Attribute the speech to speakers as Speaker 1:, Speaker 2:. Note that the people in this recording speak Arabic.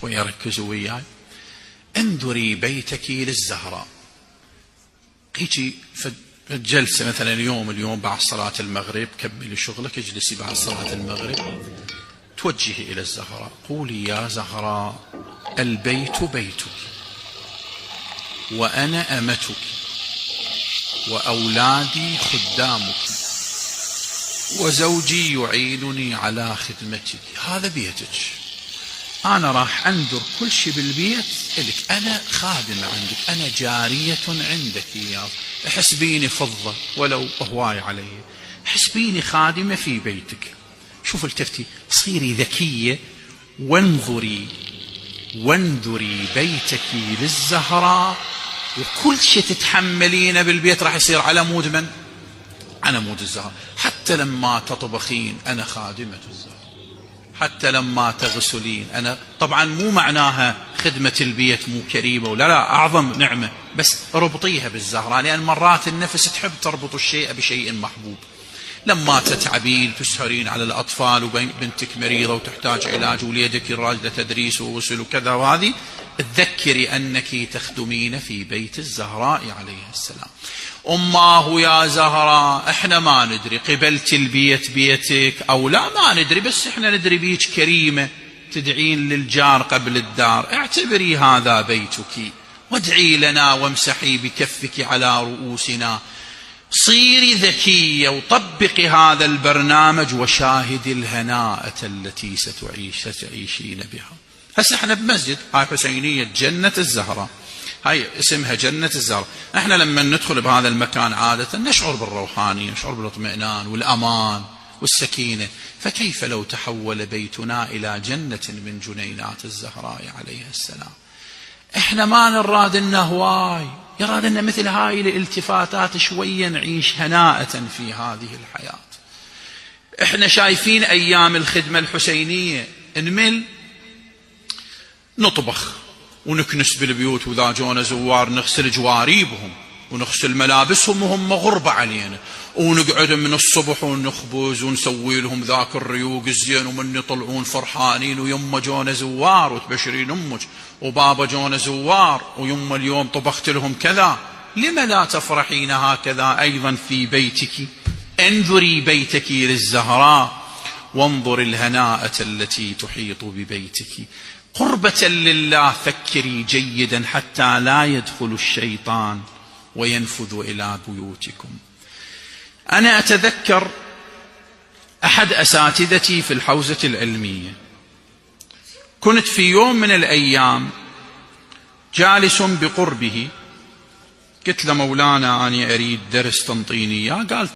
Speaker 1: شوية ركزوا وياي. انظري بيتك للزهراء. هيجي الجلسة مثلا اليوم بعد صلاة المغرب كملي شغلك، اجلسي بعد صلاة المغرب، توجهي إلى الزهراء، قولي يا زهراء البيت بيتك وأنا أمتك وأولادي خدامك وزوجي يعينني على خدمتك. هذا بيتك، أنا راح أنذر كل شيء بالبيت إلك، أنا خادمة عندك، أنا جارية عندك يا احسبيني فضة ولو هواي علي، احسبيني خادمة في بيتك. شوف التفتي، صيري ذكية وانذري بيتك للزهراء، وكل شيء تتحملينه بالبيت راح يصير على مود من؟ على مود الزهراء. حتى لما تطبخين أنا خادمة الزهراء، حتى لما تغسلين أنا. طبعا مو معناها خدمة البيت مو كريمة ولا لا، أعظم نعمة، بس ربطيها بالزهراء، لأن مرات النفس تحب تربط الشيء بشيء محبوب. لما تتعبين تسهرين على الأطفال وبنتك مريضة وتحتاج علاج وليدك الراجلة تدريس وغسل وكذا وهذه، تذكري أنك تخدمين في بيت الزهراء عليه السلام. أماه يا زهراء احنا ما ندري قبلت البيت بيتك أو لا، ما ندري، بس احنا ندري بيك كريمة تدعين للجار قبل الدار، اعتبري هذا بيتك وادعي لنا وامسحي بكفك على رؤوسنا. صيري ذكية وطبقي هذا البرنامج وشاهدي الهناءة التي ستعيشين بها. هسه احنا بمسجد، هاي حسينية جنة الزهراء، هاي اسمها جنة الزهراء. احنا لما ندخل بهذا المكان عادة نشعر بالروحانية، نشعر بالاطمئنان والأمان والسكينة، فكيف لو تحول بيتنا إلى جنة من جنينات الزهراء عليه السلام؟ احنا ما نراد لنا هواي، يراد لنا مثل هاي الالتفاتات شوية نعيش هناءة في هذه الحياة. احنا شايفين ايام الخدمة الحسينية نمل نطبخ ونكنس بالبيوت، واذا جونا زوار نغسل جواريبهم ونغسل ملابسهم وهم غربة علينا، ونقعد من الصبح ونخبز ونسوي لهم ذاك الريوق الزين، ومن يطلعون فرحانين ويما جونا زوار وتبشرين امك، وبابا جونا زوار ويما اليوم طبخت لهم كذا. لما لا تفرحين هكذا ايضا في بيتك؟ انظري بيتك للزهراء وانظر الهناءة التي تحيط ببيتك. قربة لله فكري جيدا حتى لا يدخل الشيطان وينفذ إلى بيوتكم. أنا أتذكر أحد أساتذتي في الحوزة العلمية، كنت في يوم من الأيام جالس بقربه، قلت له مولانا أنا أريد درس تنطيني إياه، قال